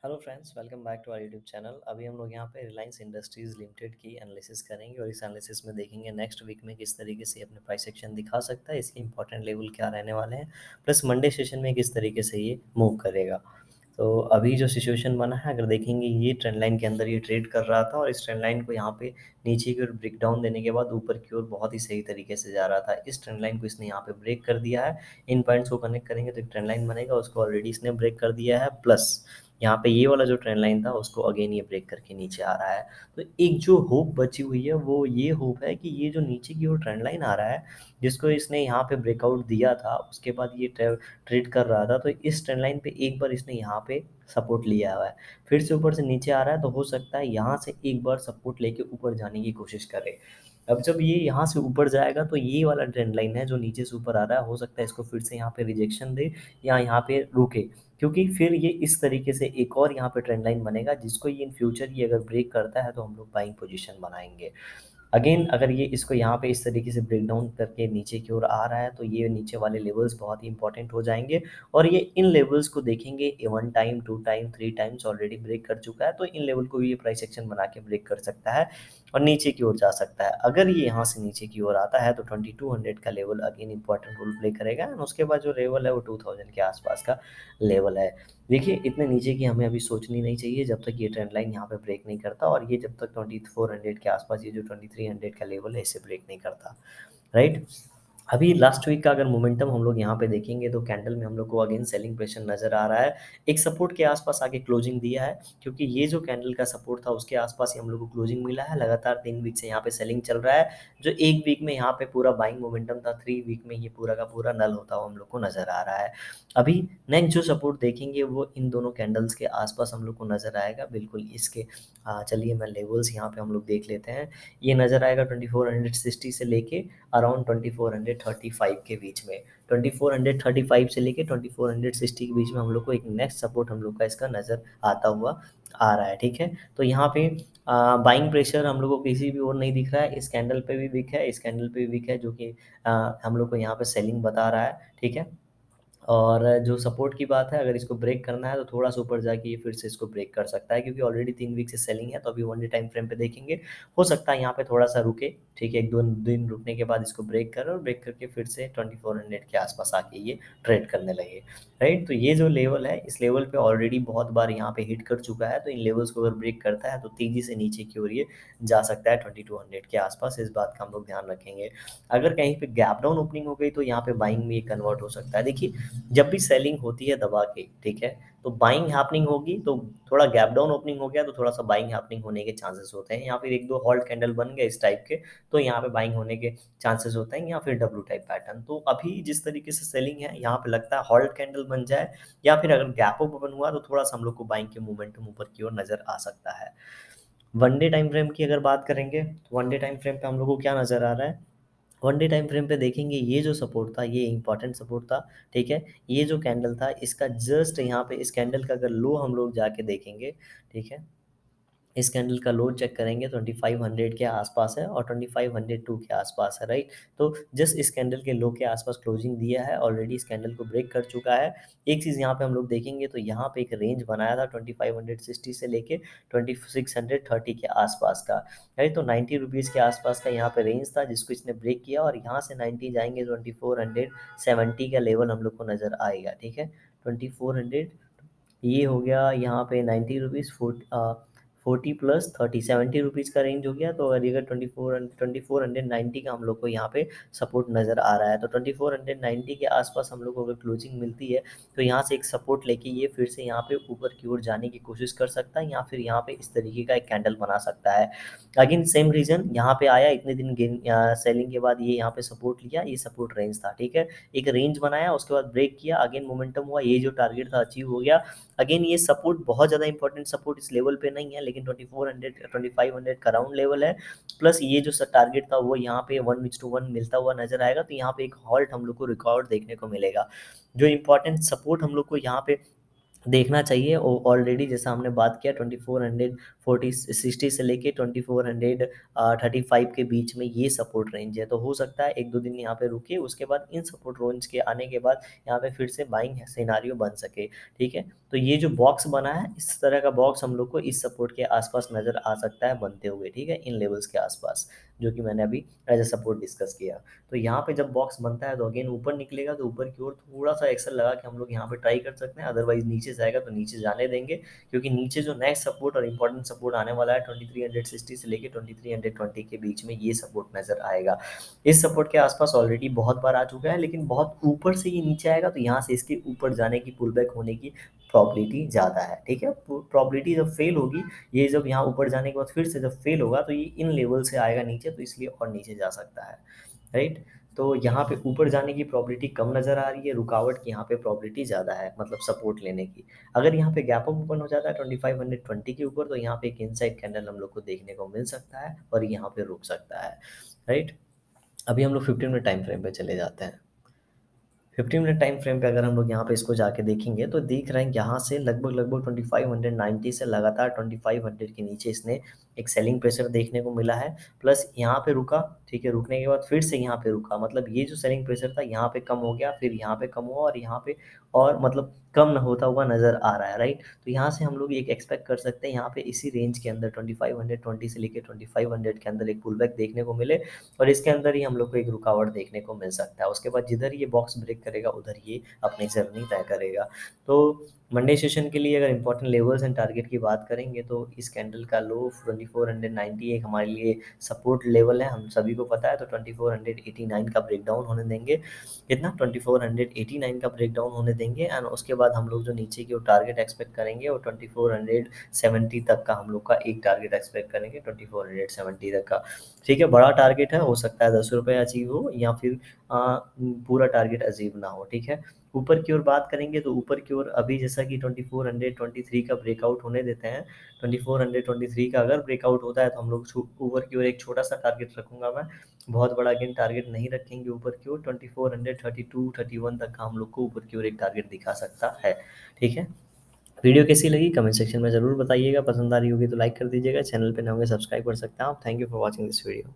Hello friends, welcome back to our YouTube channel. अभी हम लोग यहाँ पे रिलायंस इंडस्ट्रीज़ लिमिटेड की एनालिसिस करेंगे और इस एनालिसिस में देखेंगे नेक्स्ट वीक में किस तरीके से अपने प्राइस एक्शन दिखा सकता है, इसके इंपॉर्टेंट लेवल क्या रहने वाले हैं, प्लस मंडे सेशन में किस तरीके से ये मूव करेगा। तो अभी जो सिचुएशन बना है, अगर देखेंगे ये ट्रेंड लाइन के अंदर ये ट्रेड कर रहा था और इस ट्रेंड लाइन को यहाँ पे नीचे की ओर ब्रेक डाउन देने के बाद ऊपर की ओर बहुत ही सही तरीके से जा रहा था। इस ट्रेंड लाइन को इसने यहाँ पे ब्रेक कर दिया है। इन पॉइंट्स को कनेक्ट करेंगे तो एक ट्रेंड लाइन बनेगा, उसको ऑलरेडी इसने ब्रेक कर दिया है। प्लस यहाँ पे ये वाला जो ट्रेंड लाइन था उसको अगेन ये ब्रेक करके नीचे आ रहा है। तो एक जो होप बची हुई है वो ये होप है कि ये जो नीचे की ओर ट्रेंड लाइन आ रहा है, जिसको इसने यहाँ पे ब्रेकआउट दिया था, उसके बाद ये ट्रेड कर रहा था, तो इस ट्रेंड लाइन पे एक बार इसने यहाँ पे सपोर्ट लिया हुआ है, फिर से ऊपर से नीचे आ रहा है, तो हो सकता है यहाँ से एक बार सपोर्ट लेके ऊपर जाने की कोशिश करे। अब जब ये यहाँ से ऊपर जाएगा तो ये वाला ट्रेंड लाइन है जो नीचे से ऊपर आ रहा है, हो सकता है इसको फिर से यहाँ पे रिजेक्शन दे या यहाँ पे रुके, क्योंकि फिर ये इस तरीके से एक और यहाँ पे ट्रेंड लाइन बनेगा जिसको ये इन फ्यूचर ये अगर ब्रेक करता है तो हम लोग बाइंग पोजीशन बनाएंगे। अगेन अगर ये इसको यहाँ पे इस तरीके से ब्रेक डाउन करके नीचे की ओर आ रहा है तो ये नीचे वाले लेवल्स बहुत ही इंपॉर्टेंट हो जाएंगे और ये इन लेवल्स को देखेंगे 1 time 2 time 3 times already break कर चुका है, तो इन लेवल को भी ये प्राइस एक्शन बना के ब्रेक कर सकता है और नीचे की ओर जा सकता है। अगर ये यहाँ से नीचे की ओर आता है तो 2200 का level again important role play करेगा एंड उसके बाद जो लेवल है वो 2000 के आसपास का लेवल है। देखिए इतने नीचे की हमें अभी सोचनी नहीं चाहिए जब तक ये ट्रेंड लाइन यहाँ पे ब्रेक नहीं करता और ये जब तक 2400 के आसपास ये जो 2300 का लेवल है इसे ब्रेक नहीं करता, राइट। अभी लास्ट वीक का अगर मोमेंटम हम लोग यहाँ पे देखेंगे तो कैंडल में हम लोग को अगेन सेलिंग प्रेशर नज़र आ रहा है। एक सपोर्ट के आसपास आके क्लोजिंग दिया है, क्योंकि ये जो कैंडल का सपोर्ट था उसके आसपास ही हम लोग को क्लोजिंग मिला है। लगातार 3 वीक से यहाँ पे सेलिंग चल रहा है, जो एक वीक में यहाँ पे पूरा बाइंग मोमेंटम था, 3 वीक में ये पूरा का पूरा नल होता हुआ हम लोग को नज़र आ रहा है। अभी नेक्स्ट जो सपोर्ट देखेंगे वो इन दोनों कैंडल्स के आसपास हम लोग को नज़र आएगा, बिल्कुल इसके चलिए मैं लेवल्स यहाँ पे हम लोग देख लेते हैं। ये नज़र आएगा 2460 से लेके अराउंड 2435 के बीच में। 2435 से लेके 2460 के बीच में हम लोग को एक नेक्स्ट सपोर्ट हम लोग का इसका नज़र आता हुआ आ रहा है, ठीक है। तो यहाँ पे बाइंग प्रेशर हम लोग को किसी भी और नहीं दिख रहा है, इस कैंडल पे भी वीक है, इस कैंडल पे भी वीक है, जो कि हम लोग को यहाँ पे सेलिंग बता रहा है, ठीक है। और जो सपोर्ट की बात है, अगर इसको ब्रेक करना है तो थोड़ा-सा ऊपर जाके ये फिर से इसको ब्रेक कर सकता है, क्योंकि ऑलरेडी 3 वीक से सेलिंग है, तो अभी 1 डे टाइम फ्रेम पे देखेंगे, हो सकता है यहाँ पे थोड़ा-सा रुके, ठीक है, 1-2 दिन रुकने के बाद इसको ब्रेक करे और ब्रेक करके फिर से 2400 के आसपास आके ये ट्रेड करने लगे, राइट। तो ये जो लेवल है, इस लेवल पे ऑलरेडी बहुत बार यहाँ पे हिट कर चुका है, तो इन लेवल्स को अगर ब्रेक करता है तो तेज़ी से नीचे की ओर ये जा सकता है 2200 के आसपास, इस बात का हम लोग ध्यान रखेंगे। अगर कहीं पे गैप डाउन ओपनिंग हो गई तो यहाँ पे बाइंग में ये कन्वर्ट हो सकता है। देखिए जब भी सेलिंग होती है दबा के, ठीक है, तो बाइंग हैपनिंग होगी, तो थोड़ा गैप डाउन ओपनिंग हो गया तो थोड़ा सा बाइंग हैपनिंग होने के चांसेस होते हैं, या फिर एक दो हॉल्ट कैंडल बन गए इस टाइप के, तो यहाँ पे बाइंग होने के चांसेस होते हैं, या फिर डब्ल्यू टाइप पैटर्न। तो अभी जिस तरीके से सेलिंग है यहाँ पे लगता है हॉल्ट कैंडल बन जाए, या फिर अगर गैप अप ओपन हुआ तो थोड़ा सा हम लोग को बाइंग के मोमेंटम ऊपर की ओर नजर आ सकता है। वन डे टाइम फ्रेम की अगर बात करेंगे तो वन डे टाइम फ्रेम पे हम लोग को क्या नजर आ रहा है, वन डे टाइम फ्रेम पे देखेंगे ये जो सपोर्ट था ये इंपॉर्टेंट सपोर्ट था, ठीक है। ये जो कैंडल था इसका जस्ट यहाँ पे इस कैंडल का अगर लो हम लोग जाके देखेंगे, ठीक है, इस कैंडल का लो चेक करेंगे 2500 के आसपास है और 2502 के आसपास है, राइट। तो जस्ट इस कैंडल के लो के आसपास क्लोजिंग दिया है, ऑलरेडी इस कैंडल को ब्रेक कर चुका है। एक चीज़ यहाँ पे हम लोग देखेंगे तो यहाँ पे एक रेंज बनाया था 2560 से लेके 2630 के आसपास का, राइट। तो 90 रुपीज़ के आसपास का यहाँ पे रेंज था जिसको इसने ब्रेक किया और यहाँ से 90 जाएंगे 2470 का लेवल हम लोग को नज़र आएगा, ठीक है। 2400 ये हो गया यहाँ पे 90 रुपीज़, 40 + 30 70 रुपीज़ का रेंज हो गया। तो अगर 2490 का हम लोग को यहाँ पे सपोर्ट नज़र आ रहा है, तो 2490 के आसपास हम लोग को अगर क्लोजिंग मिलती है तो यहाँ से एक सपोर्ट लेके ये फिर से यहाँ पे ऊपर की ओर जाने की कोशिश कर सकता है, या फिर यहाँ पे इस तरीके का एक कैंडल बना सकता है। अगेन सेम रीजन, यहाँ पे आया इतने दिन गेन सेलिंग के बाद ये यहाँ पे सपोर्ट लिया, ये सपोर्ट रेंज था, ठीक है। एक रेंज बनाया, उसके बाद ब्रेक किया, अगेन मोमेंटम हुआ, ये जो टारगेट था अचीव हो गया। अगेन ये सपोर्ट बहुत ज़्यादा इंपॉर्टेंट सपोर्ट इस लेवल पे नहीं है, लेकिन 2400 2500 का राउंड लेवल है। प्लस ये जो टारगेट था वो यहाँ पे 1:1 मिलता हुआ नजर आएगा, तो यहाँ पे एक हॉल्ट हम लोग को रिकॉर्ड देखने को मिलेगा। जो इंपॉर्टेंट सपोर्ट हम लोग को यहाँ पे देखना चाहिए। ऑलरेडी जैसा हमने बात किया 2440 60 से लेके 2435 के बीच में ये सपोर्ट रेंज है। तो हो सकता है एक दो दिन यहाँ पे रुके, उसके बाद इन सपोर्ट रेंज के आने के बाद यहाँ पे फिर से बाइंग सिनारियो बन सके। ठीक है, तो ये जो बॉक्स बना है, इस तरह का बॉक्स हम लोग को इस सपोर्ट के आसपास नजर आ सकता है बनते हुए। ठीक है, इन लेवल्स के आसपास, जो कि मैंने अभी एज ए सपोर्ट डिस्कस किया। तो यहाँ पे जब बॉक्स बनता है तो अगेन ऊपर निकलेगा, तो ऊपर की ओर थोड़ा सा एक्सेल लगा के हम लोग यहाँ पे ट्राई कर सकते हैं। अदरवाइज नीचे जाएगा तो नीचे जाने देंगे, क्योंकि नीचे जो नेक्स्ट सपोर्ट और इंपॉर्टेंट सपोर्ट आने वाला है 2360 से लेके 2320 के बीच में, ये सपोर्ट नजर आएगा। इस सपोर्ट के आसपास ऑलरेडी बहुत बार आ चुका है, लेकिन बहुत ऊपर से ये नीचे आएगा तो यहाँ से इसके ऊपर जाने की, पुल बैक होने की प्रॉबिलिटी ज़्यादा है। ठीक है, प्रॉबिलिटी जब फेल होगी, ये जब यहाँ ऊपर जाने के बाद फिर से जब फेल होगा, तो ये इन लेवल से आएगा नीचे, तो इसलिए और नीचे जा सकता है। राइट, तो यहाँ पे ऊपर जाने की प्रॉबिलिटी कम नज़र आ रही है, रुकावट की यहाँ पे प्रॉबिलिटी ज़्यादा है, मतलब सपोर्ट लेने की। अगर यहाँ पे गैप अप ओपन हो जाता है 2520 के ऊपर, तो यहाँ पे एक इनसाइड कैंडल हम लोग को देखने को मिल सकता है और यहाँ पे रुक सकता है। राइट, अभी हम लोग 15 मिनट टाइम फ्रेम पे चले जाते हैं। 15 मिनट टाइम फ्रेम पे अगर हम लोग यहाँ पे इसको जाके देखेंगे, तो देख रहे हैं यहाँ से लगभग लगभग 2590 से लगातार 2500 के नीचे इसने एक सेलिंग प्रेशर देखने को मिला है। प्लस यहाँ पे रुका, ठीक है, रुकने के बाद फिर से यहाँ पे रुका, मतलब ये जो सेलिंग प्रेशर था यहाँ पे कम हो गया, फिर यहाँ पे कम हुआ और यहाँ पे और मतलब कम न होता हुआ नजर आ रहा है। राइट, तो यहाँ से हम लोग एक एक्सपेक्ट कर सकते हैं यहाँ पे इसी रेंज के अंदर 2520 से लेकर 2500 के अंदर एक पुल बैक देखने को मिले, और इसके अंदर ही हम लोग को एक रुकावट देखने को मिल सकता है। उसके बाद जिधर ये बॉक्स ब्रेक करेगा उधर ये अपनी जर्नी तय करेगा। तो मंडे सेशन के लिए अगर इंपॉर्टेंट लेवल्स एंड टारगेट की बात करेंगे, तो इस कैंडल का लो 2490 एक हमारे लिए सपोर्ट लेवल है, हम सभी को पता है। तो 2489 का ब्रेकडाउन होने देंगे, कितना 2489 का ब्रेकडाउन होने देंगे, एंड उसके बाद हम लोग जो नीचे की ओर टारगेट एक्सपेक्ट करेंगे वो 2470 तक का हम लोग का एक टारगेट एक्सपेक्ट करेंगे, 2470 तक का। ठीक है, बड़ा टारगेट है, हो सकता है 10 रुपये अचीव हो या फिर पूरा टारगेट अचीव ना हो। ठीक है, ऊपर की ओर बात करेंगे तो ऊपर की ओर अभी जैसा कि 2423 का ब्रेकआउट होने देते हैं। 2423 का अगर ब्रेकआउट होता है तो हम लोग ऊपर की ओर एक छोटा सा टारगेट रखूंगा मैं, बहुत बड़ा अगेन टारगेट नहीं रखेंगे ऊपर की ओर। 2432-31 तक का हम लोग को ऊपर की ओर एक टारगेट दिखा सकता है। ठीक है, वीडियो कैसी लगी कमेंट सेक्शन में ज़रूर बताइएगा, पसंद आ रही होगी तो लाइक कर दीजिएगा, चैनल पे नए होंगे सब्सक्राइब कर सकते हैं आप। Thank you for watching this video.